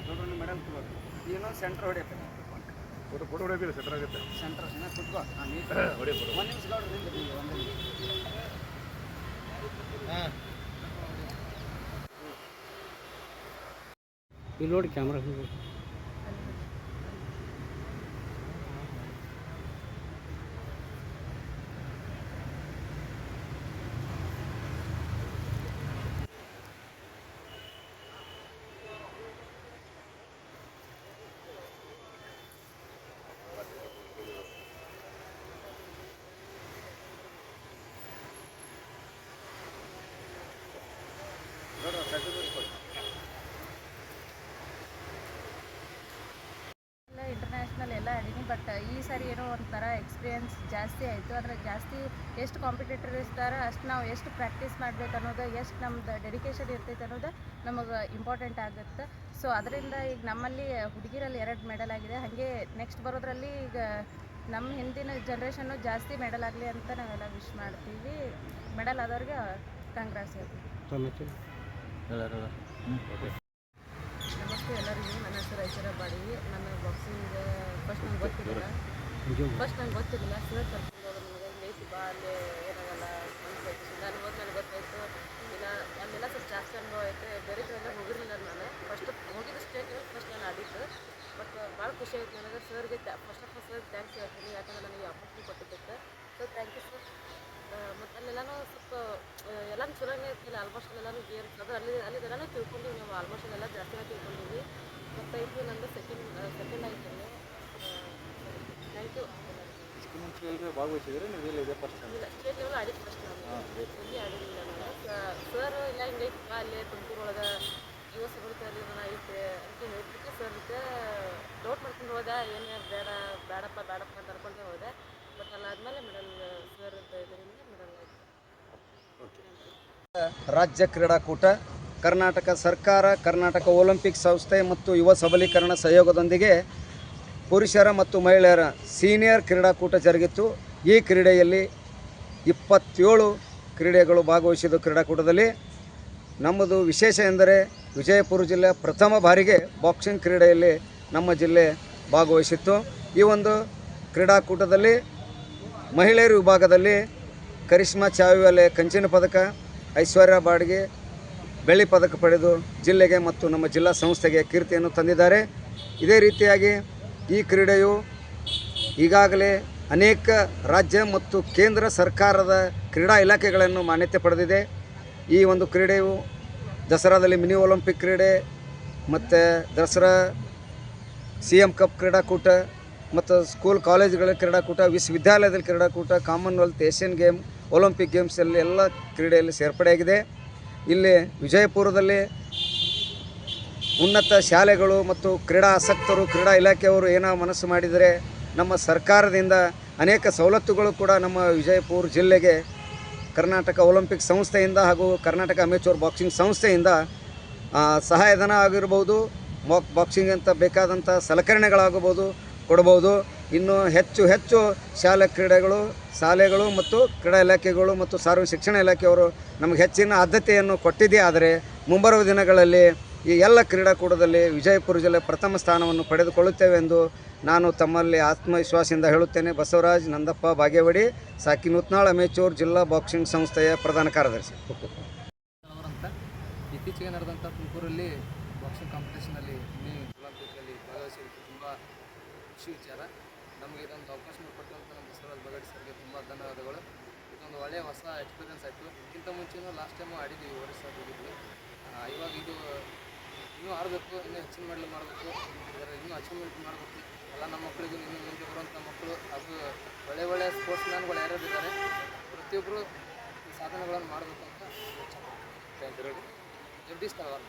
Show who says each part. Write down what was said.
Speaker 1: ಗೌಡ್ರನ್ನ medal ಕೊಡೋದು ಏನೋ centre ಹೊಡೆಯುತ್ತೆ
Speaker 2: photo ಹೊಡೆಯೋದಿಲ್ಲ centre ಆಗುತ್ತೆ
Speaker 1: ಸೆಂಟ್ರ್ ಚೆನ್ನಾಗಿ ಕುತ್ಕೋ ನಾನು
Speaker 2: ಹೊಡಿ ಫೋಟೋ
Speaker 1: ಒಂದು ನಿಮಿಷ ಗೌಡ್ರು ನಿಂತು ಒಂದು ನಿಮಿಷ
Speaker 2: ಹಾಂ
Speaker 1: ಇಲ್ಲಿ ನೋಡಿ ಕ್ಯಾಮ್ರಾ
Speaker 3: ಇಂಟರ್ನ್ಯಾಷನಲ್ ಎಲ್ಲ ಆಡೀನಿ. ಬಟ್ ಈ ಸಾರಿ ಏನೋ ಒಂಥರ ಎಕ್ಸ್ಪೀರಿಯನ್ಸ್ ಜಾಸ್ತಿ ಆಯಿತು. ಅಂದರೆ ಜಾಸ್ತಿ ಎಷ್ಟು ಕಾಂಪಿಟೇಟರ್ ಇರ್ತಾರೆ ಅಷ್ಟು ನಾವು ಎಷ್ಟು ಪ್ರಾಕ್ಟೀಸ್ ಮಾಡ್ಬೇಕು ಅನ್ನೋದು, ಎಷ್ಟು ನಮ್ದು ಡೆಡಿಕೇಶನ್ ಇರ್ತೈತೆ ಅನ್ನೋದು ನಮಗೆ ಇಂಪಾರ್ಟೆಂಟ್ ಆಗುತ್ತೆ. ಸೊ ಅದರಿಂದ ಈಗ ನಮ್ಮಲ್ಲಿ ಹುಡುಗಿರಲ್ಲಿ 2 ಮೆಡಲ್ ಆಗಿದೆ. ಹಾಗೆ ನೆಕ್ಸ್ಟ್ ಬರೋದ್ರಲ್ಲಿ ಈಗ ನಮ್ಮ ಹಿಂದಿನ ಜನ್ರೇಷನ್ನು ಜಾಸ್ತಿ ಮೆಡಲ್ ಆಗಲಿ ಅಂತ ನಾವೆಲ್ಲ ವಿಶ್ ಮಾಡ್ತೀವಿ. ಮೆಡಲ್ ಆದವ್ರಿಗೆ ಕಂಗ್ರಾಟ್ಸ್ ಹೇಳ್ತೀವಿ. ನಮಸ್ತೆ ಎಲ್ಲರಿಗೂ. ನನ್ನ ಹೆಸರು ಐಶ್ವರ್ಯ ಬಾಡಿಗೆ. ನನ್ನ ಬಾಕ್ಸಿಂಗ್ ಫಸ್ಟ್ ನಂಗೆ ಗೊತ್ತಿರಲಿಲ್ಲ. ಸರ್ ಕರ್ಕೊಂಡು ಹೋಗೋದು ನನಗೆ ಮೇಸಿ ಬಾ ಅಲ್ಲೇ ಏನಾಗಲ್ಲ ಅನ್ಸೈತಿ. ನಾನು ಹೋದ್ಮೇಲೆ ಗೊತ್ತಾಯಿತು ಇಲ್ಲ ಅಲ್ಲೆಲ್ಲ ಸ್ವಲ್ಪ ಜಾಸ್ತಿ ಅನುಭವ ಐತೆ. ಬೇರೆ ಕಡೆಲ್ಲ ಹೋಗಿರಲಿಲ್ಲ ನಾನು. ಫಸ್ಟ್ ಹೋಗಿದ್ದು ಸ್ಟೇಟ್ ಫಸ್ಟ್ ನಾನು ಆಡಿದ್ದು. ಬಟ್ ಭಾಳ ಖುಷಿ ಆಯಿತು ನನಗೆ. ಸರ್ಗೆ ಫಸ್ಟ್ ಆಫ್ ಆಲ್ ಸರ್ಗೆ ಥ್ಯಾಂಕ್ಸ್ ಹೇಳ್ತೀನಿ, ಯಾಕಂದ್ರೆ ನನಗೆ ಆಪರ್ಚುನಿಟಿ ಕೊಟ್ಟಿದ್ದಕ್ಕೆ. So thank you sir. ಮತ್ತು ಅಲ್ಲೆಲ್ಲನೂ ಸ್ವಲ್ಪ ಎಲ್ಲನೂ ಚಲೋನೇ ಇರ್ತಿಲ್ಲ. ಆಲ್ಮೋಸ್ಟ್ ಎಲ್ಲನೂ ಗೇಮ್ಸ್ ಅದು ಅಲ್ಲಿದೆಲ್ಲನೂ ತಿಳ್ಕೊಂಡು ನೀವು ಆಲ್ಮೋಸ್ಟ್ ಎಲ್ಲ ಜಾಸ್ತಿನೇ ತಿಳ್ಕೊಂಡಿದ್ವಿ. ಮತ್ತು ಇದು ನಂದು ಸೆಕೆಂಡ್ ಆಯಿತು. Thank you.
Speaker 2: ಭಾಗವಹಿಸಿದ್ರೆ ನೀವು ಇಲ್ಲ ಫಸ್ಟ್
Speaker 3: ಇಲ್ಲ ಸ್ಟೇಟ್ ಲೆವೆಲ್ ಆಡಿದ್ದು ಫಸ್ಟ್ ನಾನು. ಎಲ್ಲಿ ಆಡಿರಲಿಲ್ಲ ನಾನು. ಸರ್ ಇಲ್ಲ ಹಿಂಗೈತಿ ಅಲ್ಲೇ ತುಮಕೂರು ಒಳಗೆ ಯುವ ಸಬಲೀಕರಣ ಐತೆ ಅಂತ ಹೇಳ್ಬಿಟ್ಟು ಸರ್ ಜೊತೆ ಡೌಟ್ ಮಾಡ್ಕೊಂಡು ಹೋದೆ. ಏನು ಬೇಡಪ್ಪ ಅಂತ ಅನ್ಕೊಂಡೆ ಹೋದೆ. ಬಟ್ ಅಲ್ಲಾದ್ಮೇಲೆ ಮೆಡಲ್ ಸರ್ ಇದರಿಂದ ಮೆಡಲ್ ಆಯಿತು.
Speaker 1: ರಾಜ್ಯ ಕ್ರೀಡಾಕೂಟ ಕರ್ನಾಟಕ ಸರ್ಕಾರ, ಕರ್ನಾಟಕ ಒಲಿಂಪಿಕ್ ಸಂಸ್ಥೆ ಮತ್ತು ಯುವ ಸಬಲೀಕರಣ ಸಹಯೋಗದೊಂದಿಗೆ ಪುರುಷರ ಮತ್ತು ಮಹಿಳೆಯರ ಸೀನಿಯರ್ ಕ್ರೀಡಾಕೂಟ ಜರುಗಿತ್ತು. ಈ ಕ್ರೀಡೆಯಲ್ಲಿ 27 ಕ್ರೀಡೆಗಳು ಭಾಗವಹಿಸಿದ ಕ್ರೀಡಾಕೂಟದಲ್ಲಿ ನಮ್ಮದು ವಿಶೇಷ ಎಂದರೆ ವಿಜಯಪುರ ಜಿಲ್ಲೆ ಪ್ರಥಮ ಬಾರಿಗೆ ಬಾಕ್ಸಿಂಗ್ ಕ್ರೀಡೆಯಲ್ಲಿ ನಮ್ಮ ಜಿಲ್ಲೆ ಭಾಗವಹಿಸಿತ್ತು. ಈ ಒಂದು ಕ್ರೀಡಾಕೂಟದಲ್ಲಿ ಮಹಿಳೆಯರ ವಿಭಾಗದಲ್ಲಿ ಕರಿಷ್ಮಾ ಚಾವಿವಾಲೆ ಕಂಚಿನ ಪದಕ, ಐಶ್ವರ್ಯ ಬಾಡ್ಗೆ ಬೆಳ್ಳಿ ಪದಕ ಪಡೆದು ಜಿಲ್ಲೆಗೆ ಮತ್ತು ನಮ್ಮ ಜಿಲ್ಲಾ ಸಂಸ್ಥೆಗೆ ಕೀರ್ತಿಯನ್ನು ತಂದಿದ್ದಾರೆ. ಇದೇ ರೀತಿಯಾಗಿ ಈ ಕ್ರೀಡೆಯು ಈಗಾಗಲೇ ಅನೇಕ ರಾಜ್ಯ ಮತ್ತು ಕೇಂದ್ರ ಸರ್ಕಾರದ ಕ್ರೀಡಾ ಇಲಾಖೆಗಳನ್ನು ಮಾನ್ಯತೆ ಪಡೆದಿದೆ. ಈ ಒಂದು ಕ್ರೀಡೆಯು ದಸರಾದಲ್ಲಿ ಮಿನಿ ಒಲಿಂಪಿಕ್ ಕ್ರೀಡೆ ಮತ್ತು ದಸರಾ CM ಕಪ್ ಕ್ರೀಡಾಕೂಟ ಮತ್ತು ಸ್ಕೂಲ್ ಕಾಲೇಜುಗಳ ಕ್ರೀಡಾಕೂಟ, ವಿಶ್ವವಿದ್ಯಾಲಯದಲ್ಲಿ ಕ್ರೀಡಾಕೂಟ, ಕಾಮನ್ವೆಲ್ತ್, ಏಷ್ಯನ್ ಗೇಮ್, ಒಲಿಂಪಿಕ್ ಗೇಮ್ಸಲ್ಲಿ ಎಲ್ಲ ಕ್ರೀಡೆಯಲ್ಲಿ ಸೇರ್ಪಡೆಯಾಗಿದೆ. ಇಲ್ಲಿ ವಿಜಯಪುರದಲ್ಲಿ ಉನ್ನತ ಶಾಲೆಗಳು ಮತ್ತು ಕ್ರೀಡಾ ಆಸಕ್ತರು, ಕ್ರೀಡಾ ಇಲಾಖೆಯವರು ಏನೋ ಮನಸ್ಸು ಮಾಡಿದರೆ ನಮ್ಮ ಸರ್ಕಾರದಿಂದ ಅನೇಕ ಸವಲತ್ತುಗಳು ಕೂಡ ನಮ್ಮ ವಿಜಯಪುರ ಜಿಲ್ಲೆಗೆ ಕರ್ನಾಟಕ ಒಲಿಂಪಿಕ್ ಸಂಸ್ಥೆಯಿಂದ ಹಾಗೂ ಕರ್ನಾಟಕ ಅಮೇಚೂರ್ ಬಾಕ್ಸಿಂಗ್ ಸಂಸ್ಥೆಯಿಂದ ಸಹಾಯಧನ ಆಗಿರ್ಬೋದು, ಬಾಕ್ಸಿಂಗ್ ಅಂತ ಬೇಕಾದಂಥ ಸಲಕರಣೆಗಳಾಗಬಹುದು ಕೊಡ್ಬೋದು. ಇನ್ನು ಹೆಚ್ಚು ಶಾಲೆಗಳು ಮತ್ತು ಕ್ರೀಡಾ ಇಲಾಖೆಗಳು ಮತ್ತು ಸಾರ್ವಜನಿಕ ಶಿಕ್ಷಣ ಇಲಾಖೆಯವರು ನಮಗೆ ಹೆಚ್ಚಿನ ಆದ್ಯತೆಯನ್ನು ಕೊಟ್ಟಿದೆ. ಆದರೆ ಮುಂಬರುವ ದಿನಗಳಲ್ಲಿ ಈ ಎಲ್ಲ ಕ್ರೀಡಾಕೂಟದಲ್ಲಿ ವಿಜಯಪುರ ಜಿಲ್ಲೆ ಪ್ರಥಮ ಸ್ಥಾನವನ್ನು ಪಡೆದುಕೊಳ್ಳುತ್ತೇವೆ ಎಂದು ನಾನು ತಮ್ಮಲ್ಲಿ ಆತ್ಮವಿಶ್ವಾಸದಿಂದ ಹೇಳುತ್ತೇನೆ. ಬಸವರಾಜ್ ನಂದಪ್ಪ ಬಾಗೇವಾಡಿ, ಸಾಕಿನೂತ್ನಾಳ್ ಅಮೇಚೂರ್ ಜಿಲ್ಲಾ ಬಾಕ್ಸಿಂಗ್ ಸಂಸ್ಥೆಯ ಪ್ರಧಾನ ಕಾರ್ಯದರ್ಶಿ.
Speaker 4: ಅವರಂತ ಇತ್ತೀಚೆಗೆ ನಡೆದಂಥ ತುಮಕೂರಲ್ಲಿ ಬಾಕ್ಸಿಂಗ್ ಕಾಂಪಿಟೇಷನಲ್ಲಿ ಒಲಿಂಪಿಕಲ್ಲಿ ಭಾಗವಹಿಸಿದ್ದು ತುಂಬ ಖುಷಿ ವಿಚಾರ. ನಮಗೆ ಇದೊಂದು ಅವಕಾಶ ಮಾಡಿಕೊಟ್ಟಂಥ ನಮ್ಮ ಬಸವರಾಜ್ ಬಾಗೇವಾಡಿ ಸರ್ಗೆ ತುಂಬ ಧನ್ಯವಾದಗಳು. ಇದೊಂದು ಒಳ್ಳೆಯ ಹೊಸ ಎಕ್ಸ್ಪೀರಿಯನ್ಸ್ ಆಯಿತು. ಇದಕ್ಕಿಂತ ಮುಂಚೆನೂ ಲಾಸ್ಟ್ ಟೈಮು ಆಡಿದ್ವಿ, ಒರಿಸ್ಸಾ ಹೋಗಿದ್ವಿ. ಇವಾಗ ಇದು ಇನ್ನೂ ಆಡಬೇಕು, ಇನ್ನೂ ಹೆಚ್ಚಿನ ಮಾಡಬೇಕು, ಇನ್ನೂ ಅಚೀವ್ಮೆಂಟ್ ಮಾಡಬೇಕು. ಎಲ್ಲ ನಮ್ಮ ಮಕ್ಕಳಿಗೂ ಇನ್ನೂ ಮುಂದೆ ಬರುವಂಥ ಮಕ್ಕಳು ಹಾಗೂ ಒಳ್ಳೆಯ ಸ್ಪೋರ್ಟ್ಸ್ ಮ್ಯಾನ್ಗಳು ಯಾರ್ಯಾರಿದ್ದಾರೆ ಪ್ರತಿಯೊಬ್ಬರು ಈ ಸಾಧನೆಗಳನ್ನು ಮಾಡಬೇಕು ಅಂತ ಜಗದೀಶ್ ತಳವಾರ್.